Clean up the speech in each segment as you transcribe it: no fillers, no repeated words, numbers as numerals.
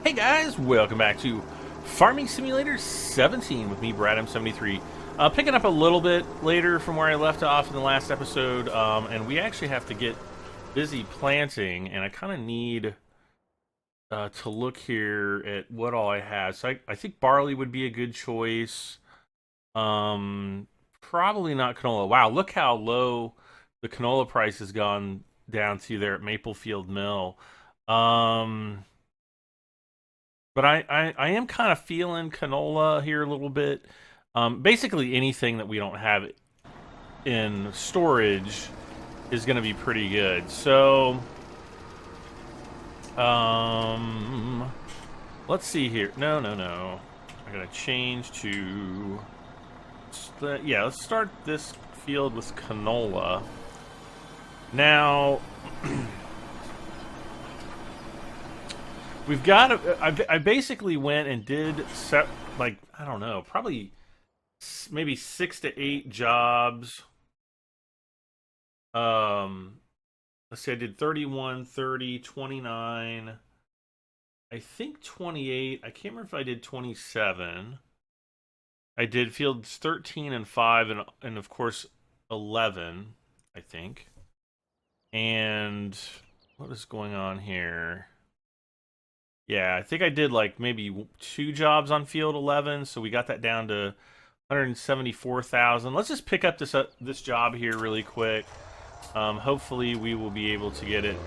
Hey guys, welcome back to Farming Simulator 17 with me, Brad M73. Picking up a little bit later from where I left off in the last episode, and we actually have to get busy planting, and I kind of need to look here at what all I have. So I think barley would be a good choice. Probably not canola. Wow, look how low the canola price has gone down to there at Maplefield Mill. But I am kind of feeling canola here a little bit. Basically, anything that we don't have in storage is going to be pretty good. So, let's see here. No. I got to change to... Yeah, let's start this field with canola. Now... We've got. I basically went and did set, like, I don't know, probably maybe 6 to 8 jobs. Let's see, I did 31, 30, 29. I think 28. I can't remember if I did 27. I did fields 13 and 5, and of course 11. I think. And what is going on here? Yeah, I think I did like maybe 2 jobs on field 11, so we got that down to 174,000. Let's just pick up this job here really quick. Hopefully we will be able to get it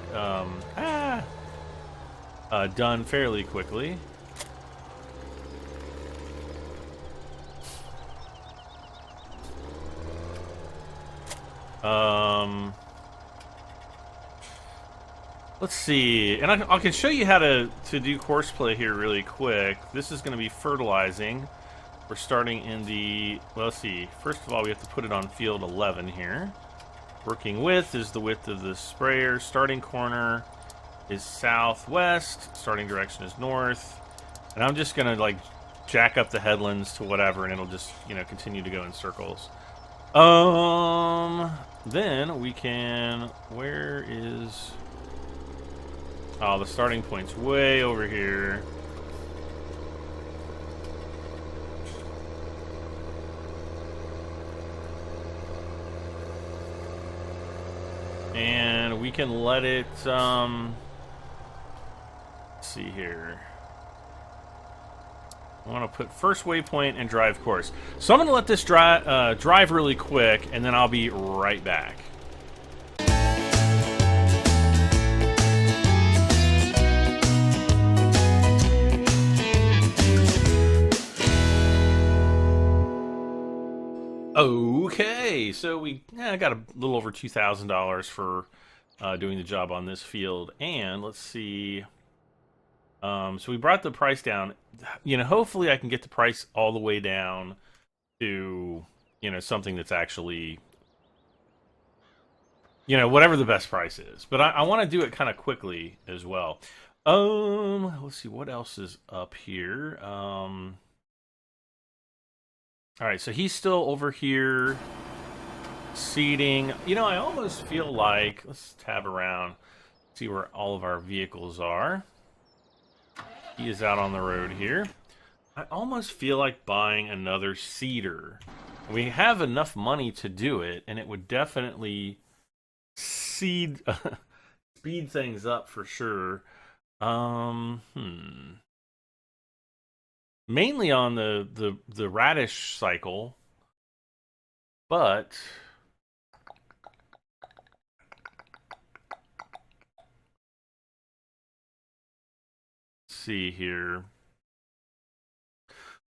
done fairly quickly. Let's see, and I can show you how to do Courseplay here really quick. This is going to be fertilizing. We're starting in the, well, let's see. First of all, we have to put it on field 11 here. Working width is the width of the sprayer. Starting corner is southwest. Starting direction is north. And I'm just going to, like, jack up the headlands to whatever, and it'll just, you know, continue to go in circles. Then we can, where is... Oh, the starting point's way over here. And we can let it, let's see here. I want to put first waypoint and drive course. So I'm going to let this drive really quick, and then I'll be right back. Okay, so we got a little over $2,000 for doing the job on this field, and let's see. So we brought the price down. You know, hopefully I can get the price all the way down to, you know, something that's actually, you know, whatever the best price is. But I want to do it kind of quickly as well. Let's see what else is up here. All right, so he's still over here seeding. You know, I almost feel like, let's tab around, see where all of our vehicles are. He is out on the road here. I almost feel like buying another seeder. We have enough money to do it, and it would definitely speed things up for sure. Mainly on the radish cycle, but let's see here.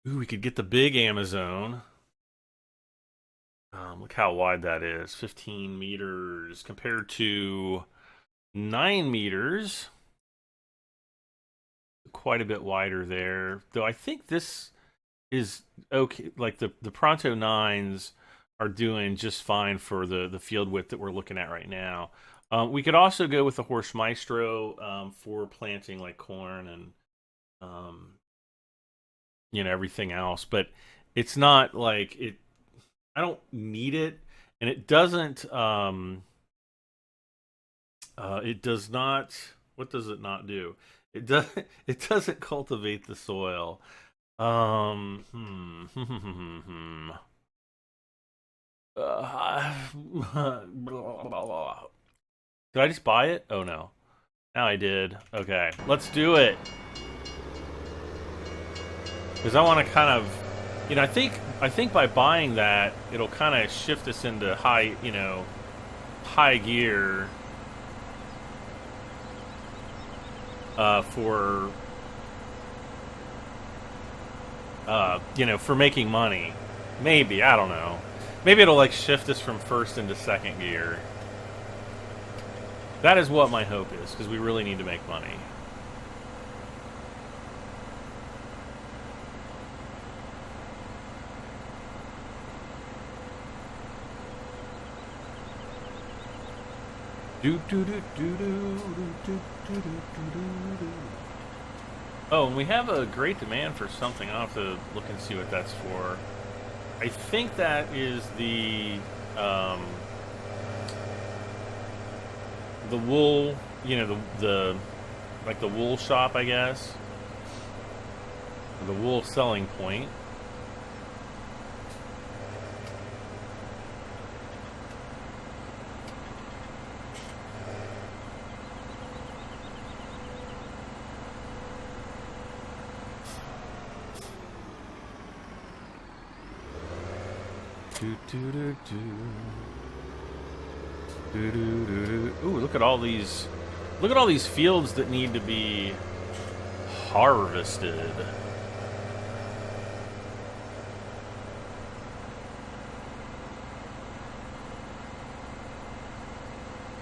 Ooh, we could get the big Amazon. Look how wide that is. 15 meters compared to 9 meters. Quite a bit wider there, though. I think this is okay. Like the Pronto 9s are doing just fine for the field width that we're looking at right now. We could also go with the Horse Maestro for planting like corn and you know, everything else, but it's not like it. I don't need it, and it doesn't. It does not. What does it not do? It does. It doesn't cultivate the soil. Did I just buy it? Oh no. Now I did. Okay, let's do it. Because I want to kind of, I think by buying that, it'll kind of shift us into high, high gear for, for making money. Maybe, I don't know. Maybe it'll like shift us from first into second gear. That is what my hope is, because we really need to make money. Oh, and we have a great demand for something. I'll have to look and see what that's for. I think that is the wool, the like the wool shop, I guess. The wool selling point. Ooh, look at all these fields that need to be harvested.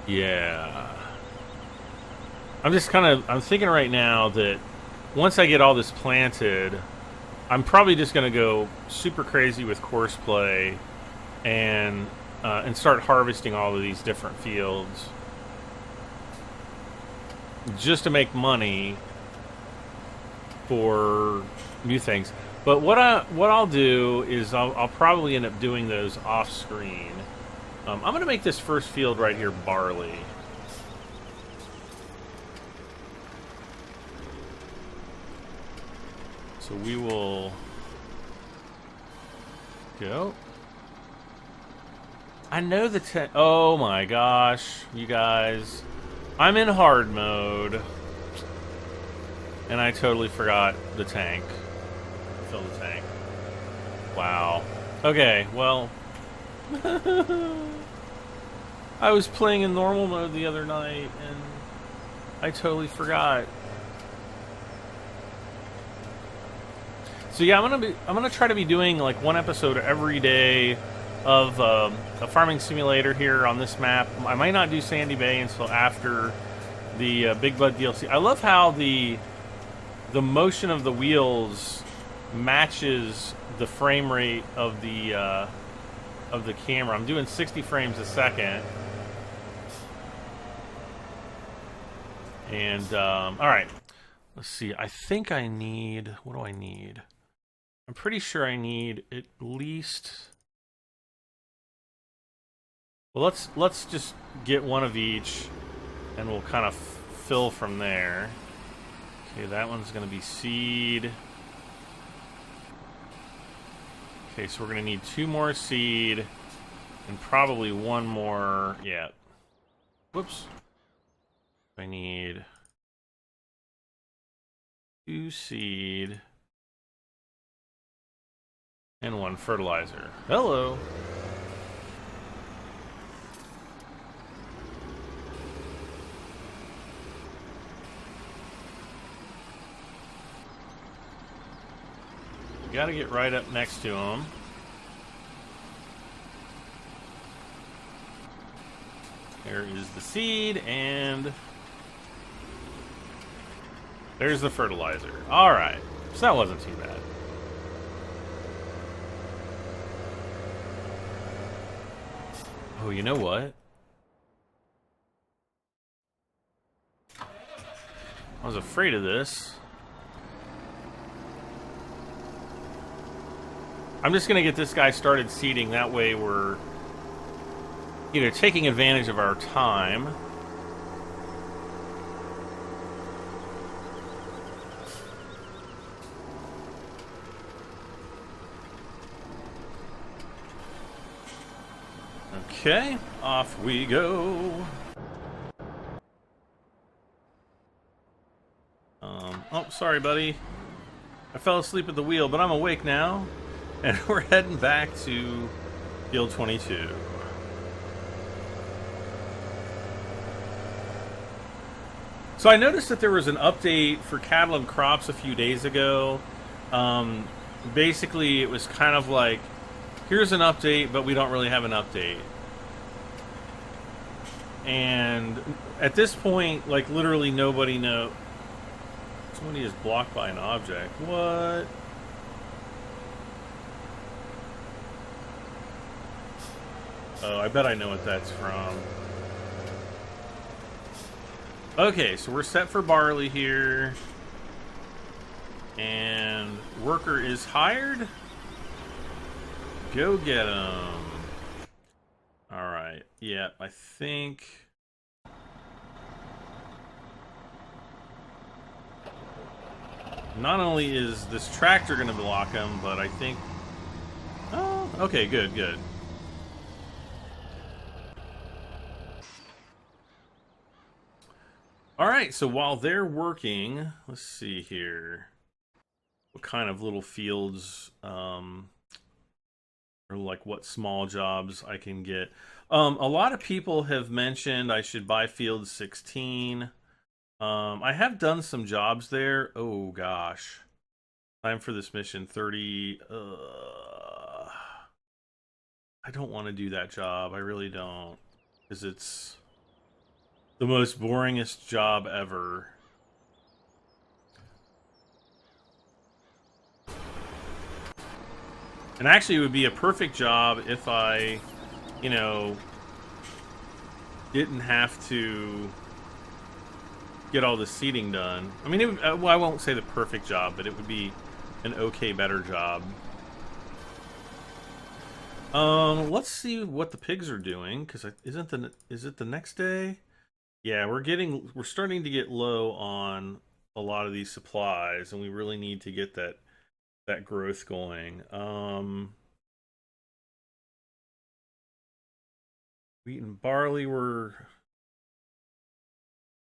Yeah. I'm thinking right now that once I get all this planted, I'm probably just going to go super crazy with Courseplay and start harvesting all of these different fields just to make money for new things. But what I'll do is I'll probably end up doing those off screen. I'm going to make this first field right here barley. So we will go. I know the oh my gosh, you guys. I'm in hard mode. And I totally forgot the tank. Fill the tank. Wow. Okay, well. I was playing in normal mode the other night and I totally forgot. So yeah, I'm gonna try to be doing like one episode every day of a farming simulator here on this map. I might not do Sandy Bay until after the Big Bud DLC. I love how the motion of the wheels matches the frame rate of the camera. I'm doing 60 frames a second. And all right, let's see. I think I need. What do I need? I'm pretty sure I need at least. Well, let's just get one of each, and we'll kind of fill from there. Okay, that one's going to be seed. Okay, so we're going to need 2 more seed, and probably 1 more. Yeah. Whoops. I need 2 seed. And 1 fertilizer. Hello. Got to get right up next to him. There is the seed, and there's the fertilizer. All right, so that wasn't too bad. Oh, you know what? I was afraid of this. I'm just going to get this guy started seeding. That way we're, you know, taking advantage of our time. Okay, off we go. Oh, sorry, buddy. I fell asleep at the wheel, but I'm awake now. And we're heading back to field 22. So I noticed that there was an update for cattle and crops a few days ago. Basically, it was kind of like, here's an update, but we don't really have an update. And at this point, like, literally nobody knows. Somebody is blocked by an object. What? Oh, I bet I know what that's from. Okay, so we're set for barley here. And worker is hired. Go get him. Alright, yeah, I think... Not only is this tractor going to block him, but I think... Oh, okay, good, good. Alright, so while they're working, let's see here. What kind of little fields, or like what small jobs I can get. A lot of people have mentioned I should buy field 16. I have done some jobs there. Oh gosh. Time for this mission 30. I don't want to do that job. I really don't. Because it's the most boringest job ever. And actually it would be a perfect job if I, you know, didn't have to get all the seeding done. I mean, it would, well, I won't say the perfect job, but it would be an okay, better job. Let's see what the pigs are doing, because is it the next day? Yeah, we're starting to get low on a lot of these supplies, and we really need to get that growth going. Wheat and barley we're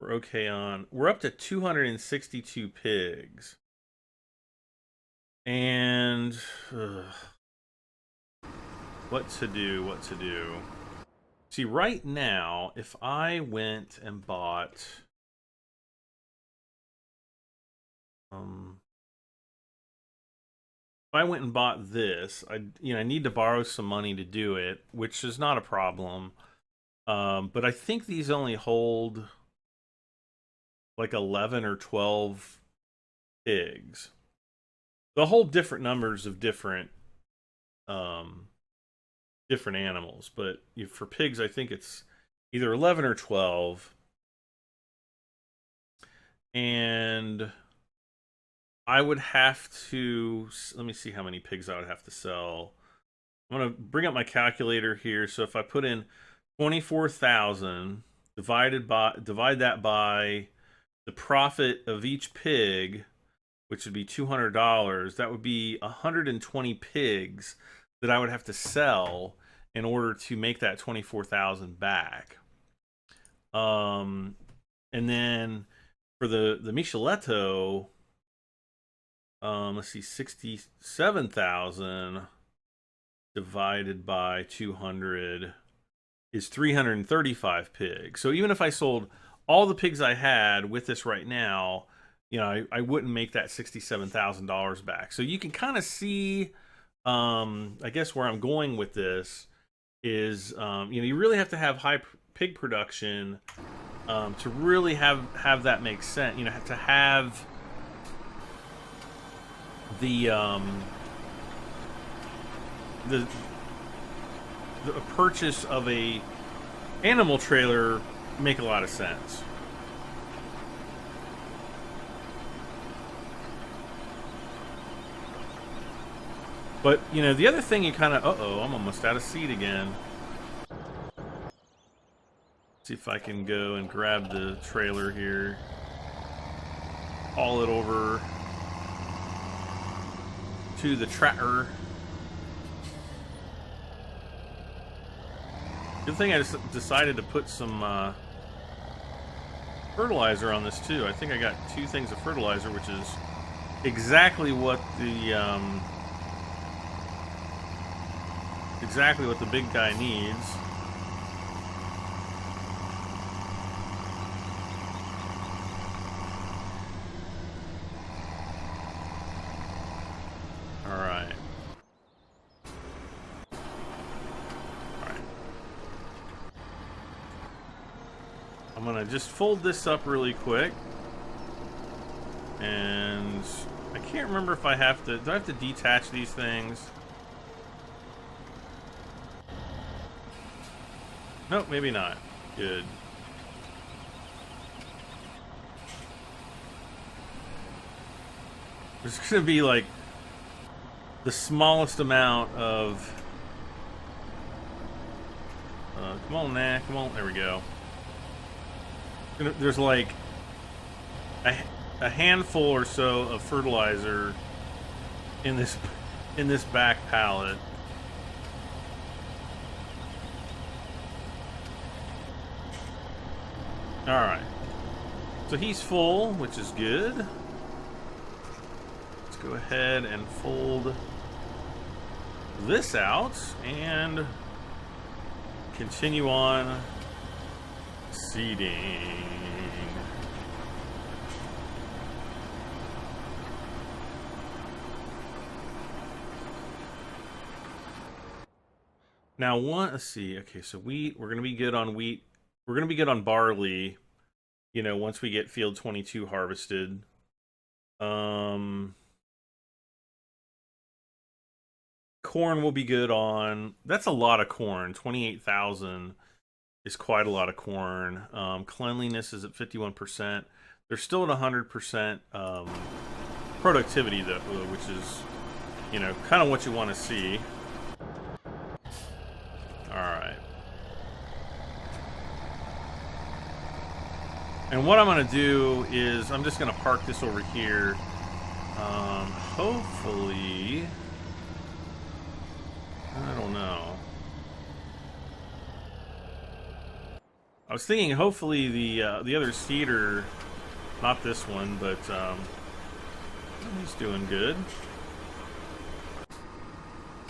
okay on. We're up to 262 pigs. And what to do? See, right now, if I went and bought if I went and bought this, I need to borrow some money to do it, which is not a problem. But I think these only hold like 11 or 12 pigs. They'll hold different numbers of different animals, but for pigs, I think it's either 11 or 12. And I would have to, let me see how many pigs I would have to sell. I'm going to bring up my calculator here. So if I put in 24,000, divide that by the profit of each pig, which would be $200, that would be 120 pigs that I would have to sell in order to make that 24,000 back. And then for the Micheletto, let's see, 67,000 divided by 200 is 335 pigs. So even if I sold all the pigs I had with this right now, I wouldn't make that $67,000 back. So you can kind of see, I guess where I'm going with this is, you really have to have high pig production to really have that make sense. Have to have the purchase of a animal trailer make a lot of sense. But, you know, the other thing you kind of... Uh-oh, I'm almost out of seed again. See if I can go and grab the trailer here. Haul it over to the tractor. Good thing I just decided to put some fertilizer on this too. I think I got 2 things of fertilizer, which is exactly what the big guy needs. All right. I'm gonna just fold this up really quick, and I can't remember if I have to. Do I have to detach these things? Nope, maybe not. Good. There's gonna be like the smallest amount of. Come on, nah, come on. There we go. There's like a handful or so of fertilizer in this back pallet. All right, so he's full, which is good. Let's go ahead and fold this out and continue on seeding. Now, let's see. Okay, so wheat, we're going to be good on wheat. We're going to be good on barley, you know, once we get field 22 harvested. Corn will be good on... That's a lot of corn. 28,000 is quite a lot of corn. Cleanliness is at 51%. They're still at 100% productivity, though, which is, you know, kind of what you want to see. All right. And what I'm going to do is I'm just going to park this over here. Hopefully... I don't know. I was thinking hopefully the other seeder, not this one, but he's doing good.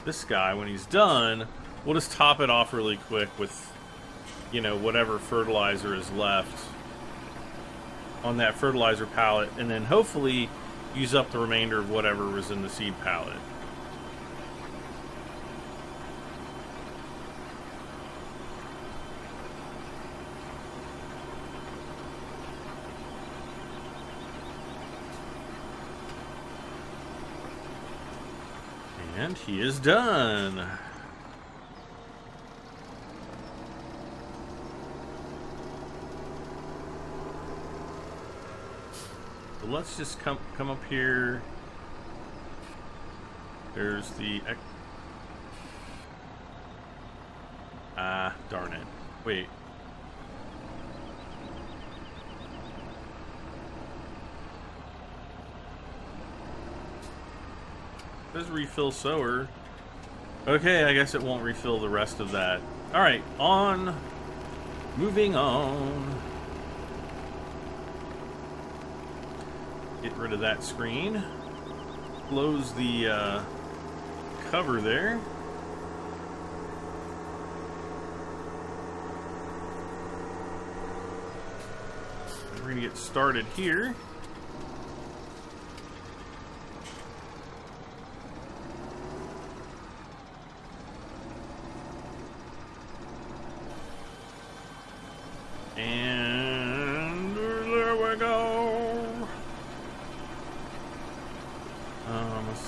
This guy, when he's done, we'll just top it off really quick with, you know, whatever fertilizer is left on that fertilizer pallet, and then hopefully use up the remainder of whatever was in the seed pallet. And he is done. So let's just come up here. There's the... darn it. Wait. It says refill sower. Okay, I guess it won't refill the rest of that. Alright, on. Moving on. Get rid of that screen. Close the cover there. We're going to get started here. And there we go. Let's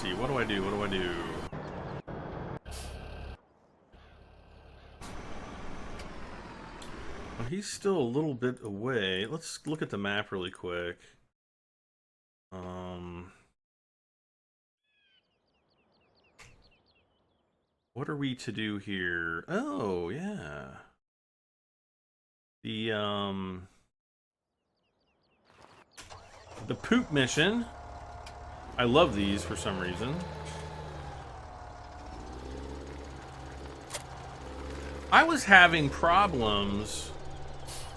see. What do I do? Well, he's still a little bit away. Let's look at the map really quick. What are we to do here? Oh, yeah. The poop mission. I love these for some reason. I was having problems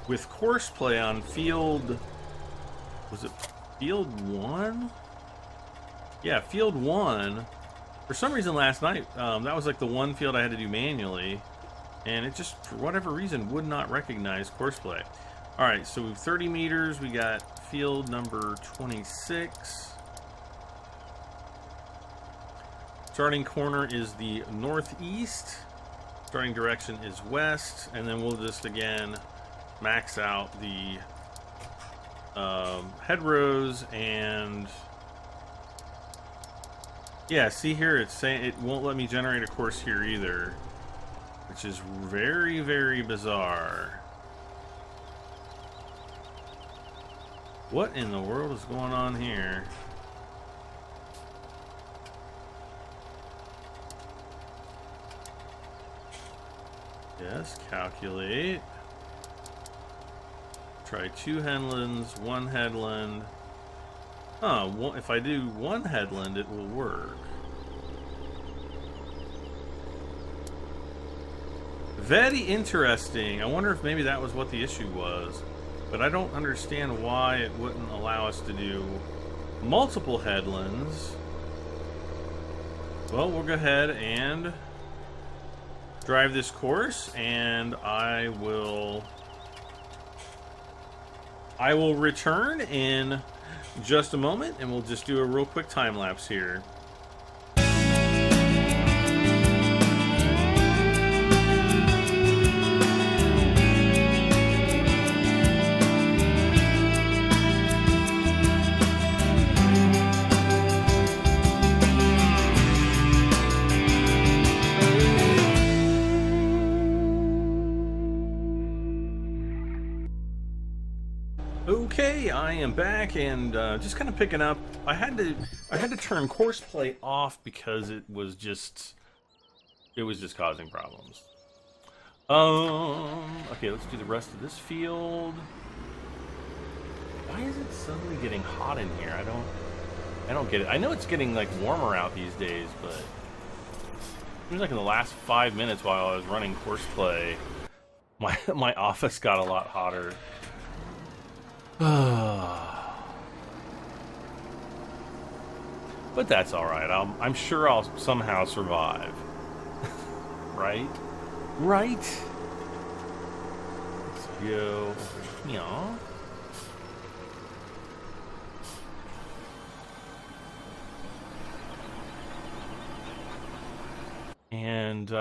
with Courseplay on field... Was it field 1? Yeah, field 1. For some reason last night, that was like the one field I had to do manually. And it just, for whatever reason, would not recognize Courseplay. Alright, so we have 30 meters. We got field number 26. Starting corner is the northeast. Starting direction is west. And then we'll just, again, max out the hedgerows and... Yeah, see here, it's saying it won't let me generate a course here either. Which is very, very bizarre. What in the world is going on here? Yes, calculate. Try 2 headlands, 1 headland. Oh, if I do 1 headland, it will work. Very interesting. I wonder if maybe that was what the issue was. But I don't understand why it wouldn't allow us to do multiple headlands. Well, we'll go ahead and drive this course, and I will return in just a moment, and we'll just do a real quick time lapse here. Okay, I am back and just kind of picking up. I had to turn Courseplay off because it was just causing problems. Okay, let's do the rest of this field. Why is it suddenly getting hot in here? I don't get it. I know it's getting like warmer out these days, but it seems like in the last 5 minutes while I was running Courseplay, my office got a lot hotter. But that's alright. I'm sure I'll somehow survive. Right? Right? Let's go. Yeah. And,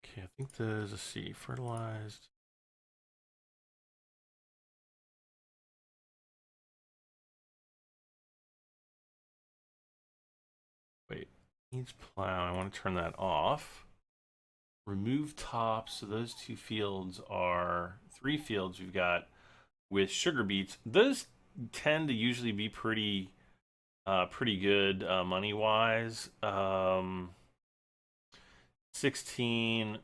okay, I think there's a C. Fertilized. Wait, needs plow. I want to turn that off. Remove tops. So those 2 fields are 3 fields we've got with sugar beets. Those tend to usually be pretty good money wise. 16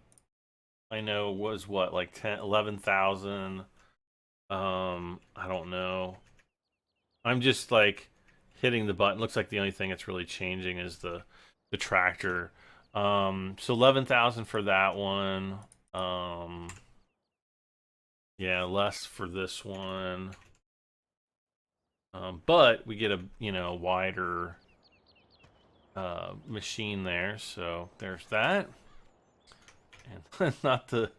I know was what, like 11,000. I don't know. I'm just like hitting the button. Looks like the only thing that's really changing is the tractor. So 11,000 for that one. Yeah, less for this one. But we get a wider machine there, so there's that. And not the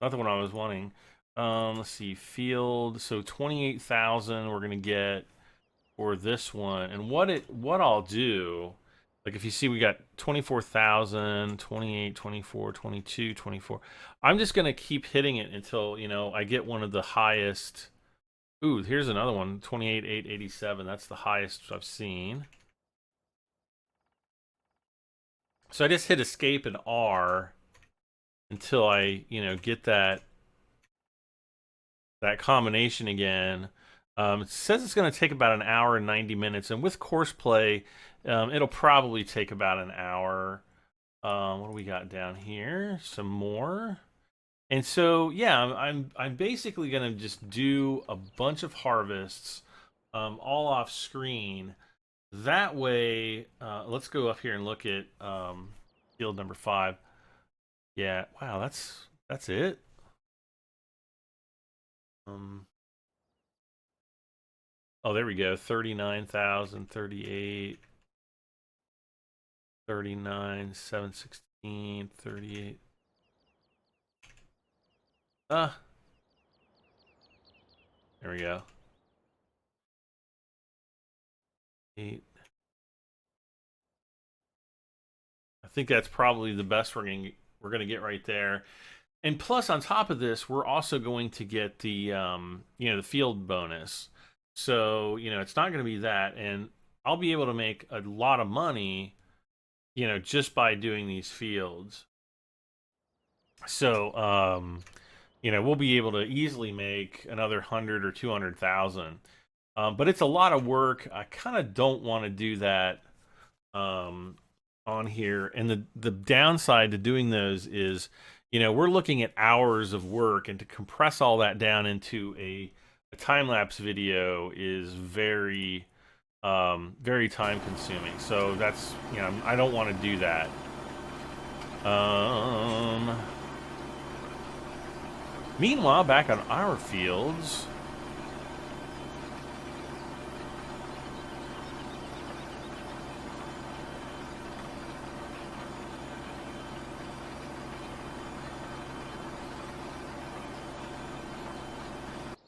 one I was wanting. Let's see, field. So 28,000 we're gonna get for this one. And what I'll do, like if you see we got 24,000, 28, 24, 22, 24. I'm just gonna keep hitting it until I get one of the highest. Ooh, here's another one, 28,887. That's the highest I've seen. So I just hit escape and R until I, get that combination again. It says it's going to take about an hour and 90 minutes, and with Courseplay, it'll probably take about an hour. What do we got down here? Some more. And so, yeah, I'm basically going to just do a bunch of harvests, all off screen. That way, let's go up here and look at field number 5. Yeah, wow, that's it. Oh, there we go. 39,000, 38, 39, 716, 38. There we go. 8. I think that's probably the best we're gonna get right there. And plus, on top of this, we're also going to get the the field bonus. So it's not going to be that, and I'll be able to make a lot of money, just by doing these fields. So we'll be able to easily make another 100 or 200,000. But it's a lot of work. I kind of don't want to do that on here. And the downside to doing those is, we're looking at hours of work, and to compress all that down into a time-lapse video is very, very time-consuming. So that's, I don't want to do that. Meanwhile, back on our fields,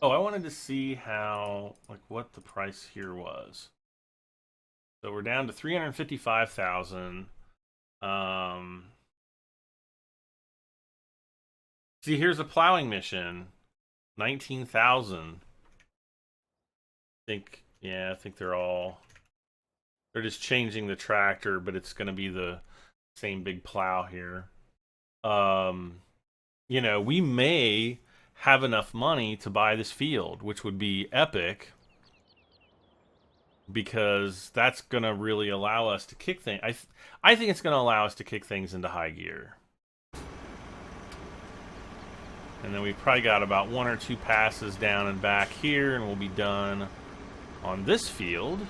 I wanted to see what the price here was. So we're down to 355,000. See, here's a plowing mission, 19,000. I think they're just changing the tractor, but it's going to be the same big plow here. We may have enough money to buy this field, which would be epic, because that's going to really allow us to kick things. I think it's going to allow us to kick things into high gear. And then we probably got about 1 or 2 passes down and back here, and we'll be done on this field.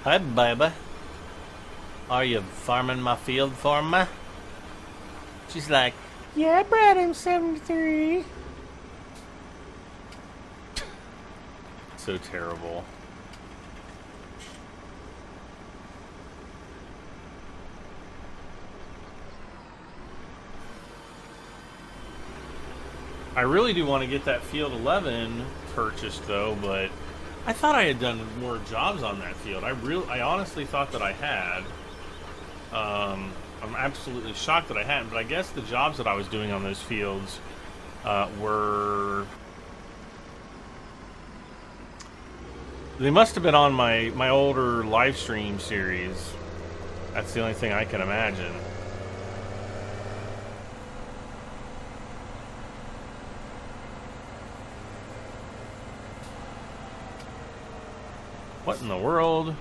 Hi, baby. Are you farming my field for me? She's like, yeah, Brad, I'm 73. So terrible. I really do want to get that field 11 purchased, though, but I thought I had done more jobs on that field. I honestly thought that I had. I'm absolutely shocked that I hadn't, but I guess the jobs that I was doing on those fields were... They must have been on my older live stream series. That's the only thing I can imagine. What in the world?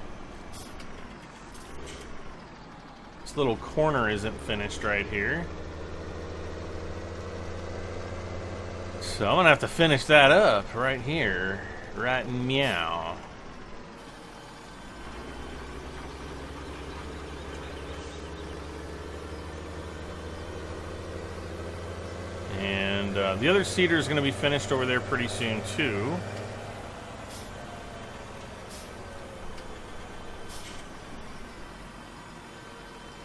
This little corner isn't finished right here. So I'm gonna have to finish that up right here. Right meow. And the other seeder is going to be finished over there pretty soon too.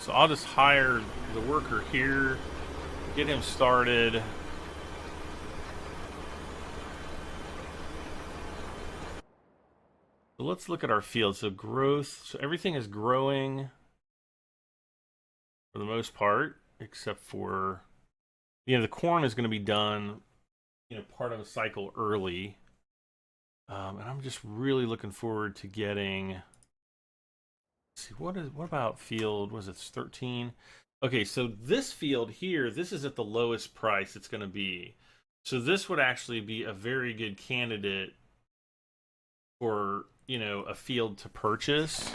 So I'll just hire the worker here, get him started. So let's look at our field. So growth, so everything is growing for the most part, except for, the corn is going to be done, part of a cycle early. And I'm just really looking forward to getting. Let's see, what about field? Was it 13? Okay, so this field here, this is at the lowest price it's going to be. So this would actually be a very good candidate for, a field to purchase.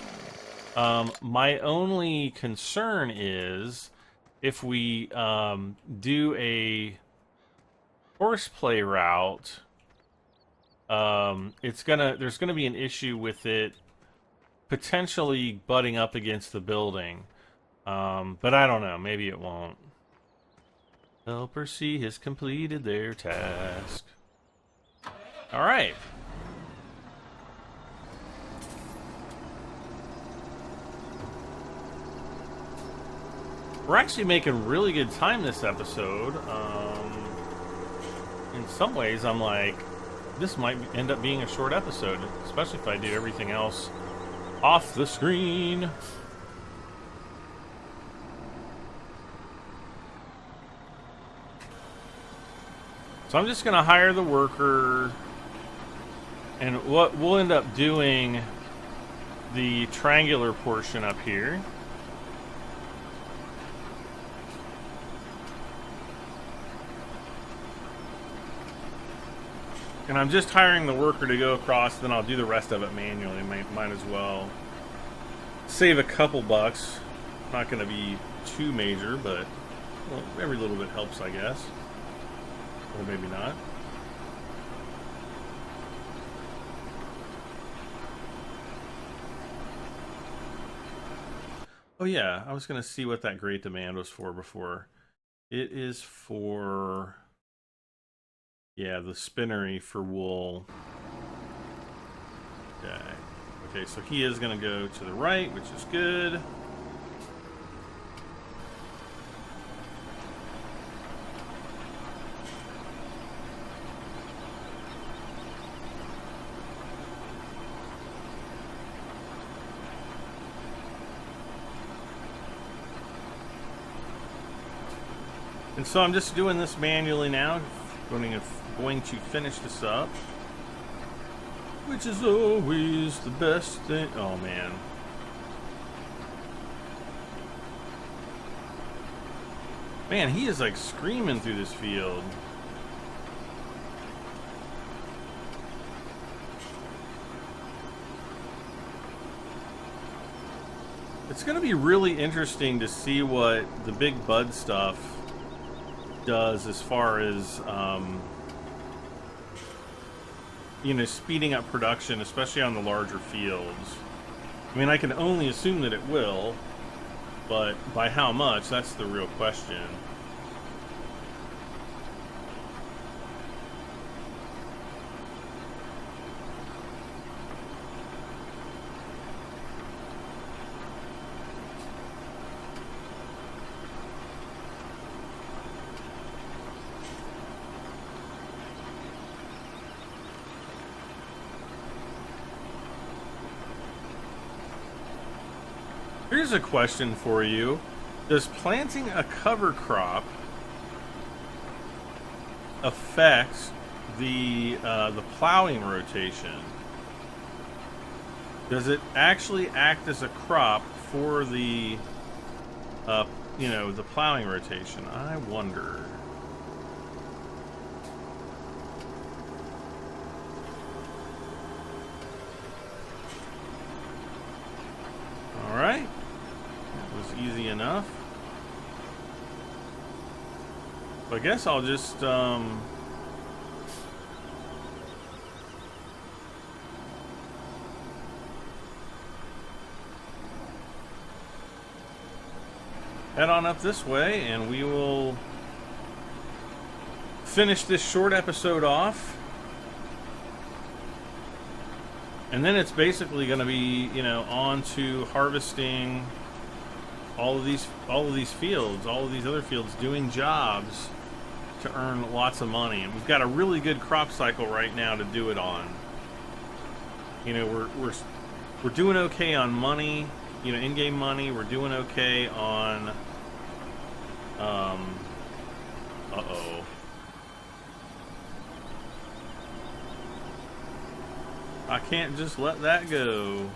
My only concern is if we do a Courseplay route, there's gonna be an issue with it potentially butting up against the building. But I don't know, maybe it won't. Helper C has completed their task. All right. We're actually making really good time this episode. In some ways, I'm like, this might end up being a short episode, especially if I do everything else off the screen. So I'm just going to hire the worker, and what we'll end up doing the triangular portion up here. And I'm just hiring the worker to go across, then I'll do the rest of it manually. Might as well save a couple bucks. Not going to be too major, but well, every little bit helps, I guess. Or maybe not. Oh yeah, I was going to see what that great demand was for before. It is for... yeah, the spinnery for wool. Okay. Okay, so he is going to go to the right, which is good. And so I'm just doing this manually now. Going to finish this up, which is always the best thing. Oh man, he is like screaming through this field. It's going to be really interesting to see what the big bud stuff does as far as speeding up production, especially on the larger fields. I mean, I can only assume that it will, but by how much, that's the real question. Here's a question for you. Does planting a cover crop affect the plowing rotation? Does it actually act as a crop for the the plowing rotation? I wonder. All right. Easy enough. So I guess I'll just head on up this way, and we will finish this short episode off. And then it's basically going to be, on to harvesting all of these fields, all of these other fields, doing jobs to earn lots of money. And we've got a really good crop cycle right now to do it on. We're doing okay on money, in-game money. We're doing okay on I can't just let that go.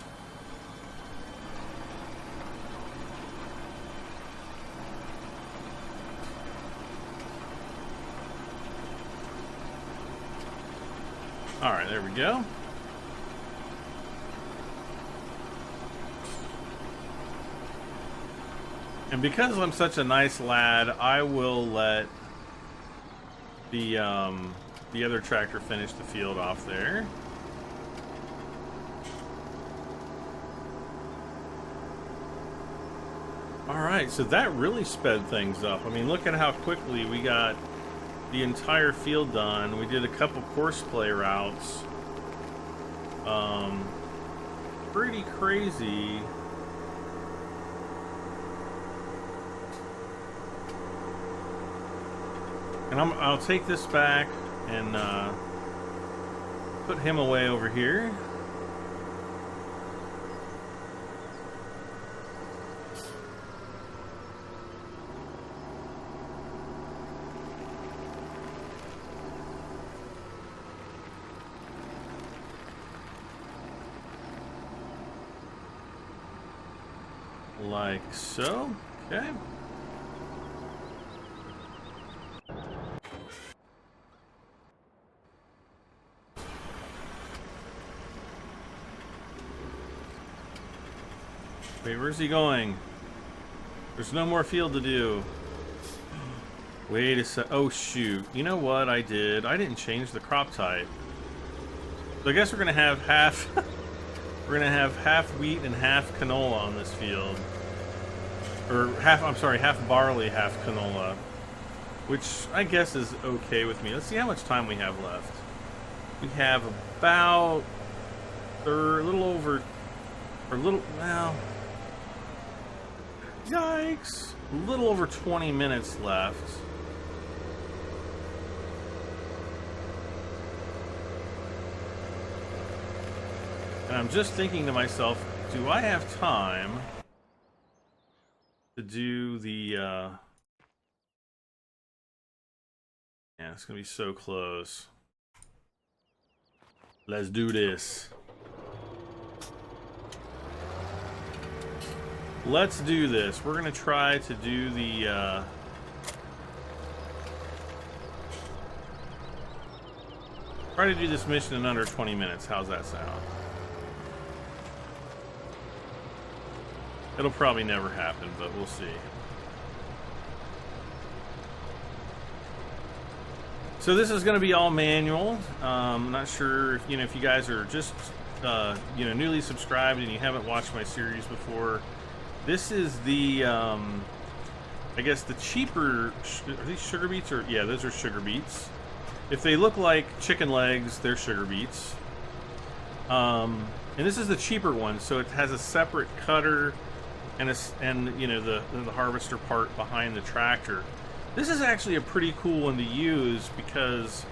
Alright, there we go. And because I'm such a nice lad, I will let the other tractor finish the field off there. Alright, so that really sped things up. I mean, look at how quickly we got the entire field done. We did a couple Courseplay routes. Pretty crazy. And I'll take this back and put him away over here. Like so. Okay. Wait, where's he going? There's no more field to do. Wait a sec. Oh, shoot. You know what I did? I didn't change the crop type. So I guess we're going to have half... we're going to have half wheat and half canola on this field. Or half, I'm sorry, half barley, half canola. Which I guess is okay with me. Let's see how much time we have left. We have about... a little over... or a little... well... yikes! A little over 20 minutes left. And I'm just thinking to myself, do I have time to do the, yeah, it's gonna be so close. Let's do this. Let's do this. We're gonna try to do the try to do this mission in under 20 minutes. How's that sound? It'll probably never happen, but we'll see. So this is going to be all manual. I'm not sure if, if you guys are just newly subscribed and you haven't watched my series before. This is the I guess the cheaper, are these sugar beets? Or yeah, those are sugar beets. If they look like chicken legs, they're sugar beets. And this is the cheaper one, so it has a separate cutter and the harvester part behind the tractor. This is actually a pretty cool one to use because,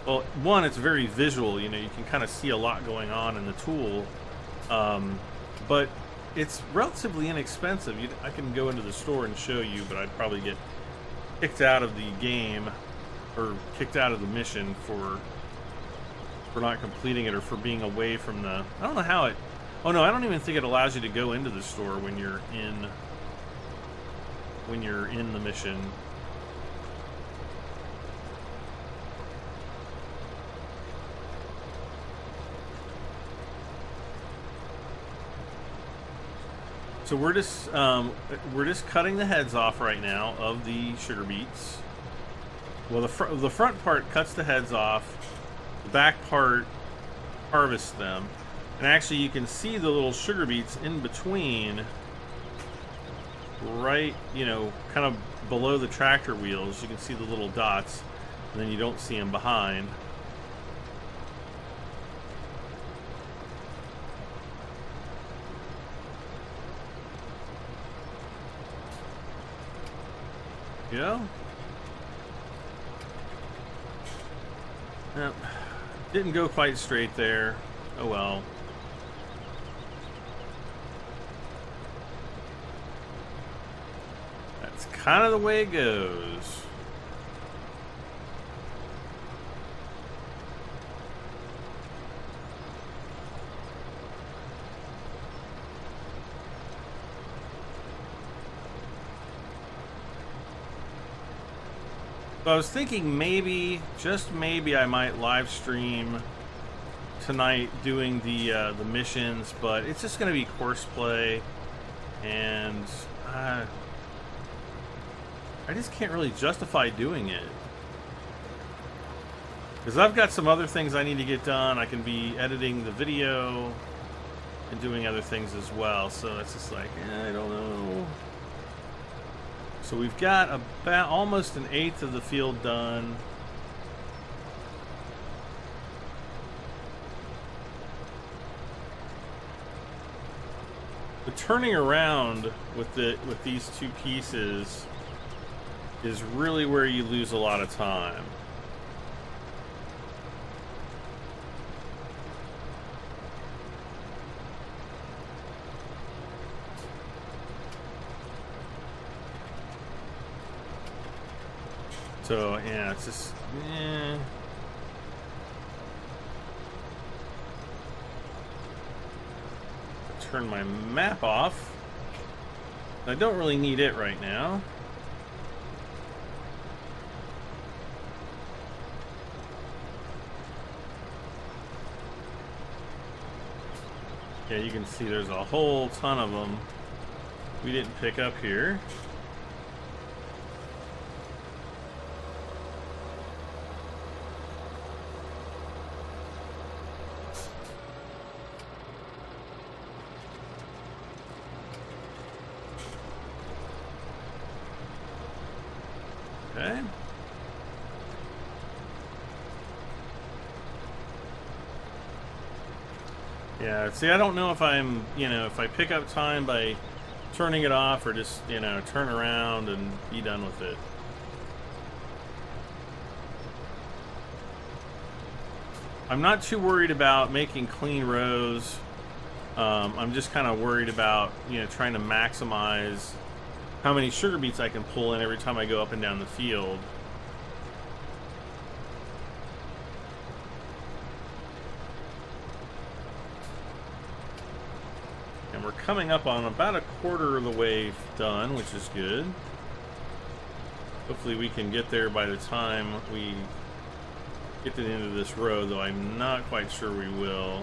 well, one, it's very visual. You can kind of see a lot going on in the tool, but it's relatively inexpensive. I can go into the store and show you, but I'd probably get kicked out of the game or kicked out of the mission for not completing it or for being away from the... I don't know how it... Oh no, I don't even think it allows you to go into the store when you're in the mission. So we're just cutting the heads off right now of the sugar beets. Well, the front part cuts the heads off. The back part harvests them. And actually you can see the little sugar beets in between, right, kind of below the tractor wheels. You can see the little dots, and then you don't see them behind. Yeah. Yep. Didn't go quite straight there. Oh well. That's kind of the way it goes. So I was thinking maybe, just maybe, I might live stream tonight doing the missions, but it's just going to be Courseplay, and I just can't really justify doing it. Because I've got some other things I need to get done. I can be editing the video and doing other things as well. So it's just like, I don't know. So we've got about almost an eighth of the field done. The turning around with these two pieces is really where you lose a lot of time. So yeah, it's just turn my map off. I don't really need it right now. Yeah, you can see there's a whole ton of them we didn't pick up here. Okay. Yeah, see, I don't know if I'm, if I pick up time by turning it off or just, turn around and be done with it. I'm not too worried about making clean rows. I'm just kind of worried about, trying to maximize how many sugar beets I can pull in every time I go up and down the field. And we're coming up on about a quarter of the way done, which is good. Hopefully we can get there by the time we get to the end of this row, though I'm not quite sure we will.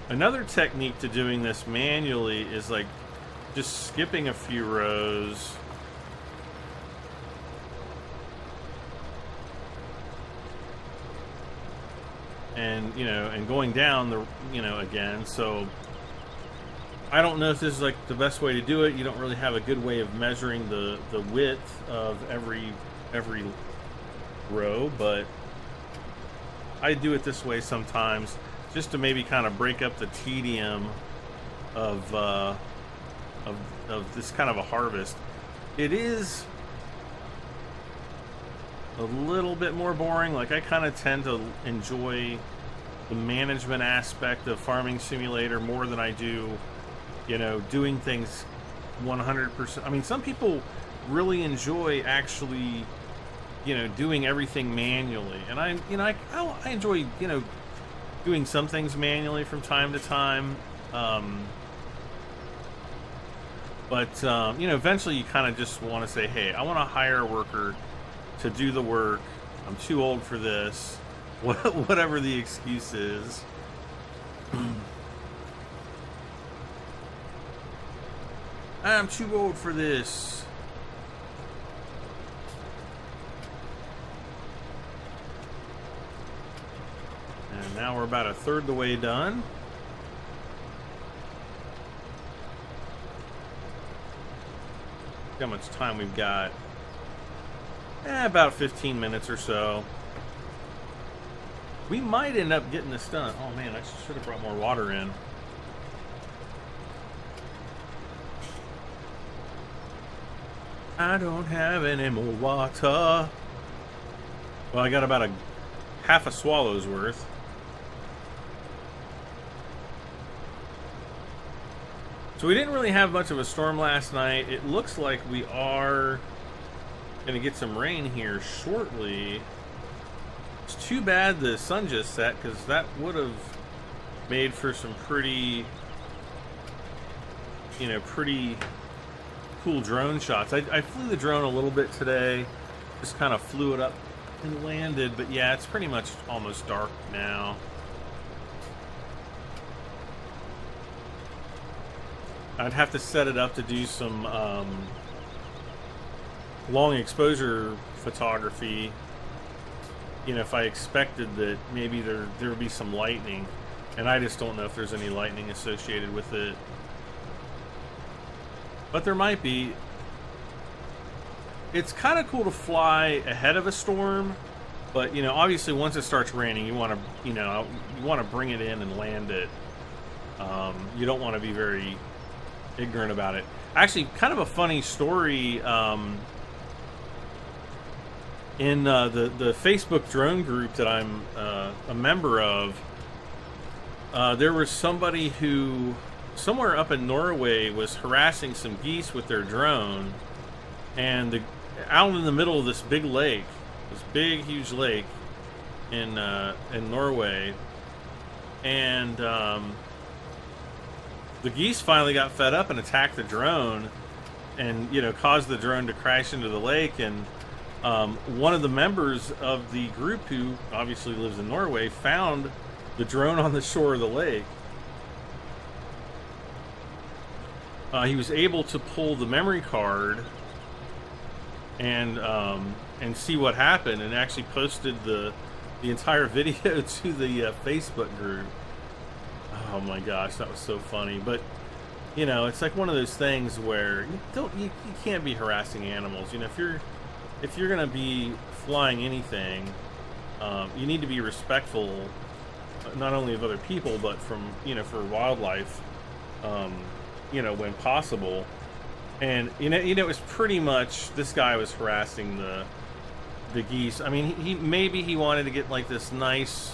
Another technique to doing this manually is like just skipping a few rows. And, and going down the, again. So I don't know if this is like the best way to do it. You don't really have a good way of measuring the width of every row, but I do it this way sometimes, just to maybe kind of break up the tedium of this kind of a harvest. It is a little bit more boring. Like, I kind of tend to enjoy the management aspect of Farming Simulator more than I do, doing things 100%. I mean, some people really enjoy actually, doing everything manually, and I enjoy, doing some things manually from time to time, but eventually you kind of just want to say, hey, I want to hire a worker to do the work. I'm too old for this, whatever the excuse is. I'm too old for this. And now we're about a third the way done. How much time we've got? About 15 minutes or so. We might end up getting this done. Oh man, I should have brought more water in. I don't have any more water. Well, I got about a half a swallow's worth. So we didn't really have much of a storm last night. It looks like we are going to get some rain here shortly. It's too bad the sun just set, because that would have made for some pretty, pretty cool drone shots. I flew the drone a little bit today, just kind of flew it up and landed, but yeah, it's pretty much almost dark now. I'd have to set it up to do some long exposure photography. You know, if I expected that maybe there would be some lightning, and I just don't know if there's any lightning associated with it. But there might be. It's kind of cool to fly ahead of a storm, but you know, obviously once it starts raining, you want to, you know, you want to bring it in and land it. You don't want to be very ignorant about it. Actually, kind of a funny story. In the Facebook drone group that I'm a member of, there was somebody who somewhere up in Norway was harassing some geese with their drone, and out in the middle of this big lake, this big huge lake in Norway, and the geese finally got fed up and attacked the drone, and you know, caused the drone to crash into the lake. And one of the members of the group, who obviously lives in Norway, found the drone on the shore of the lake. He was able to pull the memory card and see what happened, and actually posted the entire video to the Facebook group. Oh my gosh, that was so funny. But you know, it's like one of those things where you can't be harassing animals. You know, if you're gonna be flying anything, you need to be respectful, not only of other people, but from, you know, for wildlife, you know, when possible. And you know, it was pretty much, this guy was harassing the geese. I mean, maybe he wanted to get like this nice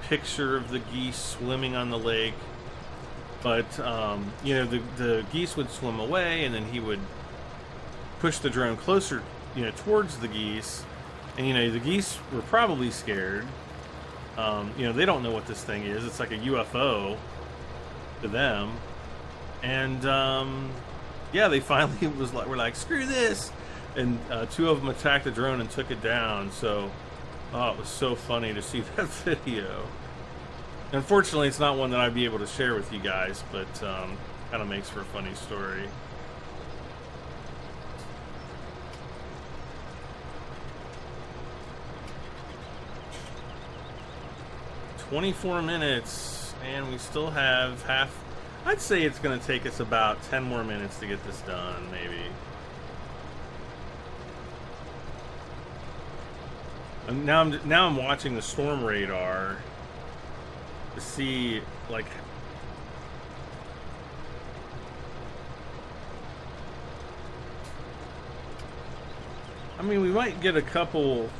picture of the geese swimming on the lake, but you know, the geese would swim away, and then he would push the drone closer, you know, towards the geese, and you know, the geese were probably scared. You know, they don't know what this thing is. It's like a UFO to them, and yeah, they finally were like, screw this, and two of them attacked the drone and took it down. So oh, it was so funny to see that video. Unfortunately, it's not one that I'd be able to share with you guys, but kind of makes for a funny story. "24 minutes, and we still have half. I'd say it's going to take us about 10 more minutes to get this done, maybe. And now I'm watching the storm radar to see, like, I mean, we might get a couple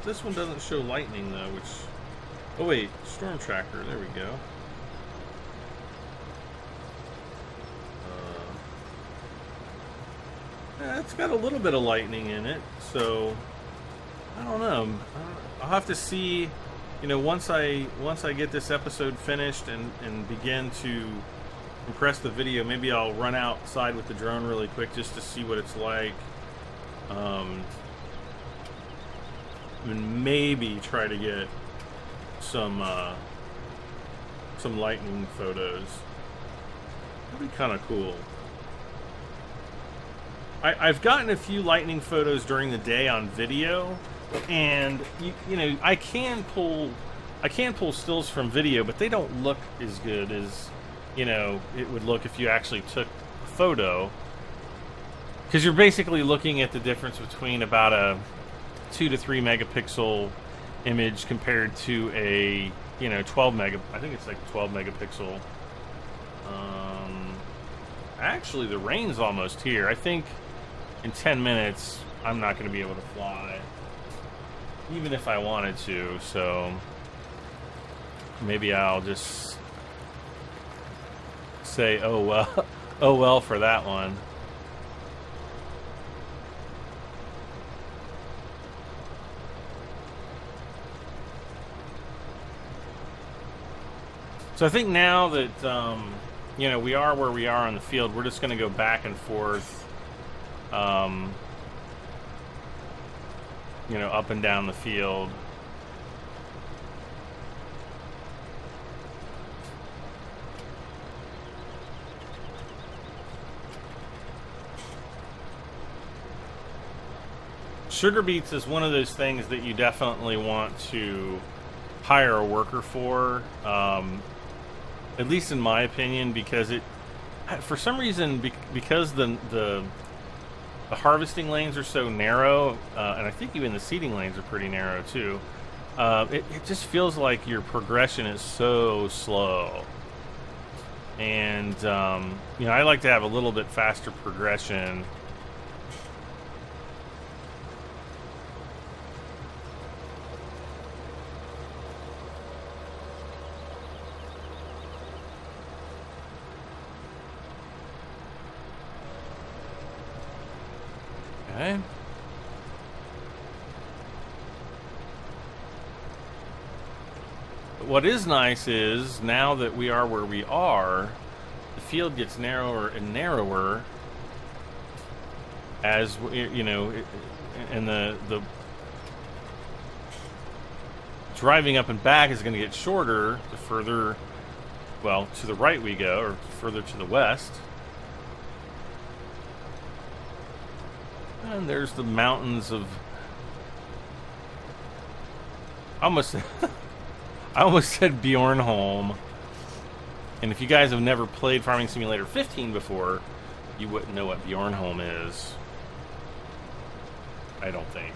this one doesn't show lightning though, which, oh wait, storm tracker, there we go. Yeah, it's got a little bit of lightning in it, so I don't know. I'll have to see, you know, once I get this episode finished and begin to compress the video, maybe I'll run outside with the drone really quick just to see what it's like. And maybe try to get some lightning photos. That'd be kind of cool. I've gotten a few lightning photos during the day on video, and you know, I can pull stills from video, but they don't look as good as, you know, it would look if you actually took a photo, because you're basically looking at the difference between about a 2 to 3 megapixel image compared to a, you know, 12 mega. I think it's like 12 megapixel. Actually, the rain's almost here. I think in 10 minutes, I'm not going to be able to fly, even if I wanted to, so maybe I'll just say, oh well, oh well for that one. So I think now that you know, we are where we are on the field. We're just going to go back and forth, you know, up and down the field. Sugar beets is one of those things that you definitely want to hire a worker for, at least in my opinion, because it, for some reason, because the harvesting lanes are so narrow, and I think even the seeding lanes are pretty narrow too. It just feels like your progression is so slow, and you know, I like to have a little bit faster progression. Okay. What is nice is, now that we are where we are, the field gets narrower and narrower as, you know, and the driving up and back is going to get shorter the further, well, to the right we go, or further to the west. And there's the mountains of... I almost said Bjornholm. And if you guys have never played Farming Simulator 15 before, you wouldn't know what Bjornholm is. I don't think.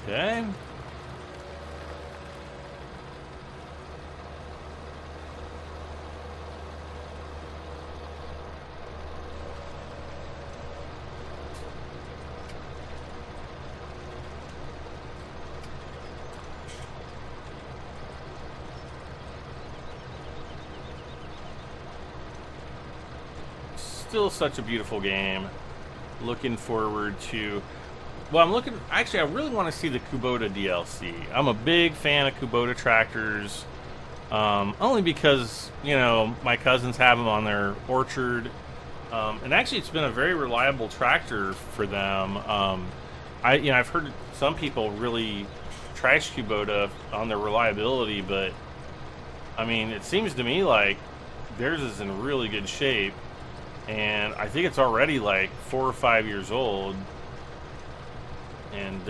Okay. Still such a beautiful game. Looking forward to... Well, actually, I really want to see the Kubota DLC. I'm a big fan of Kubota tractors. Only because, you know, my cousins have them on their orchard. And actually, it's been a very reliable tractor for them. I've heard some people really trash Kubota on their reliability, but I mean, it seems to me like theirs is in really good shape. And I think it's already like 4 or 5 years old. And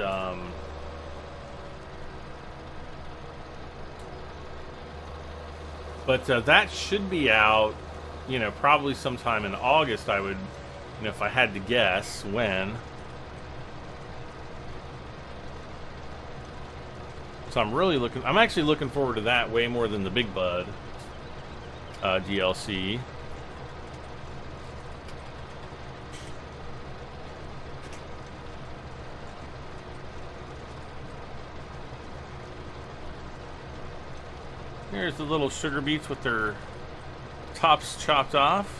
but that should be out, you know, probably sometime in August. I would, you know, if I had to guess when. So I'm actually looking forward to that way more than the Big Bud DLC. Here's the little sugar beets with their tops chopped off.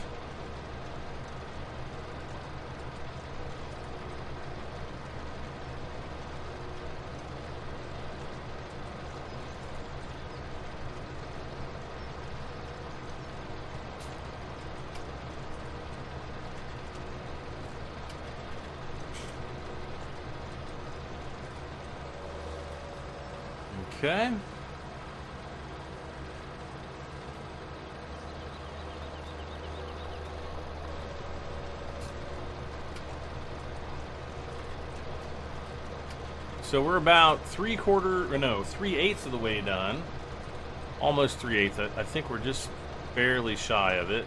Okay. So we're about 3/8 of the way done. Almost 3/8. I think we're just barely shy of it.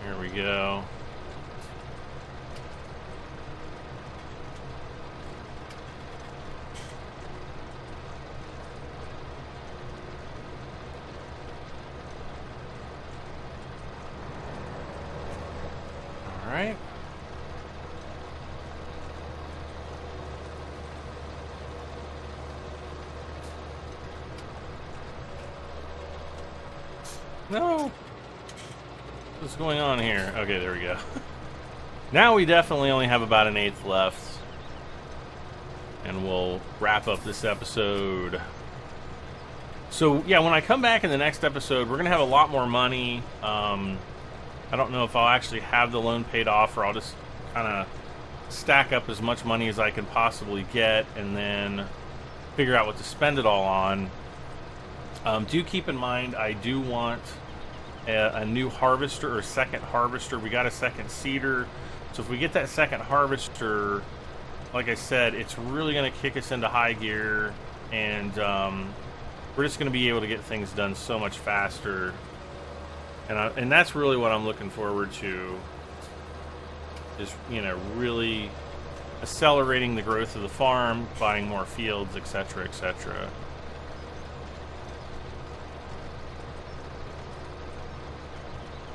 There we go. All right. No. What's going on here? Okay, there we go. Now we definitely only have about 1/8 left. And we'll wrap up this episode. So, yeah, when I come back in the next episode, we're going to have a lot more money. I don't know if I'll actually have the loan paid off, or I'll just kind of stack up as much money as I can possibly get and then figure out what to spend it all on. Do keep in mind, I do want a new harvester, or second harvester. We got a second seeder. So if we get that second harvester, like I said, it's really going to kick us into high gear, and we're just going to be able to get things done so much faster. And that's really what I'm looking forward to, is, you know, really accelerating the growth of the farm, buying more fields, etc., etc.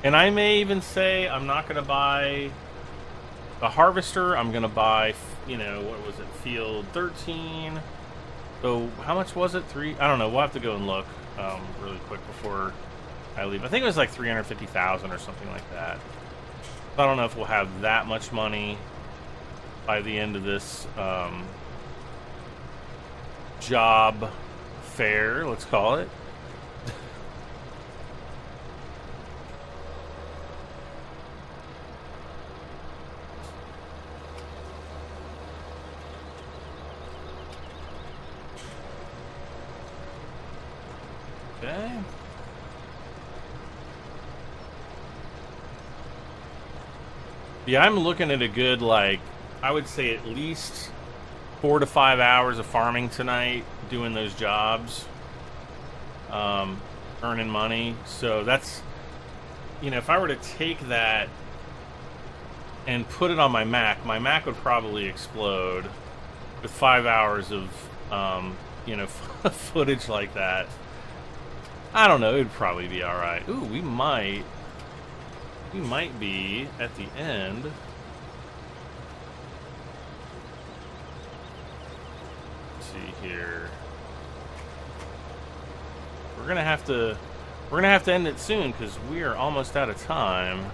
And I may even say I'm not going to buy a harvester. I'm going to buy, you know, what was it, field 13. So how much was it? I don't know. We'll have to go and look really quick before I leave. I think it was like 350,000 or something like that. I don't know if we'll have that much money by the end of this job fair, let's call it. Okay. Yeah, I'm looking at a good, like, I would say at least 4 to 5 hours of farming tonight, doing those jobs, earning money. So that's, you know, if I were to take that and put it on my Mac would probably explode with 5 hours of, you know, footage like that. I don't know, it would probably be alright. Ooh, we might be at the end. Let's see here. We're gonna have to end it soon because we are almost out of time.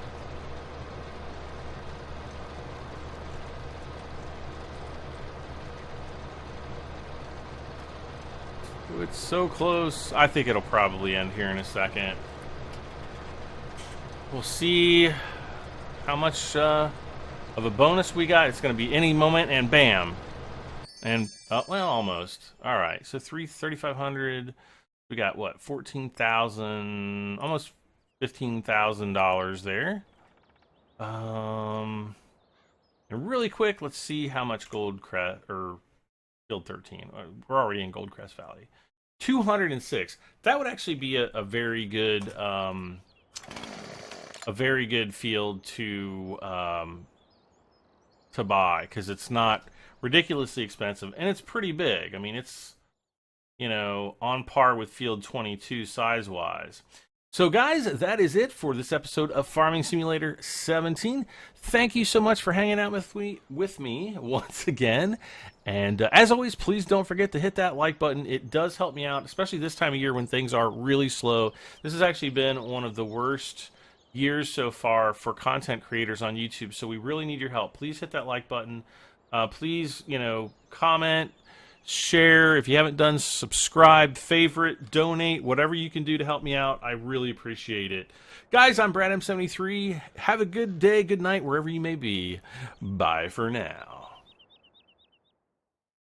It's so close. I think it'll probably end here in a second. We'll see how much of a bonus we got. It's going to be any moment, and bam. And, well, almost. All right, so 3,500. We got, what, 14,000, almost $15,000 there. And really quick, let's see how much Goldcrest, or Field 13. We're already in Goldcrest Valley. 206. That would actually be a very good field to buy, because it's not ridiculously expensive and it's pretty big. I mean, it's, you know, on par with Field 22 size wise. So guys, that is it for this episode of Farming Simulator 17. Thank you so much for hanging out with me once again. And as always, please don't forget to hit that like button. It does help me out, especially this time of year when things are really slow. This has actually been one of the worst years so far for content creators on YouTube, so we really need your help. Please hit that like button. Please, you know, comment, share. If you haven't done, subscribe, favorite, donate, whatever you can do to help me out. I really appreciate it. Guys, I'm Brad M73. Have a good day, good night, wherever you may be. Bye for now.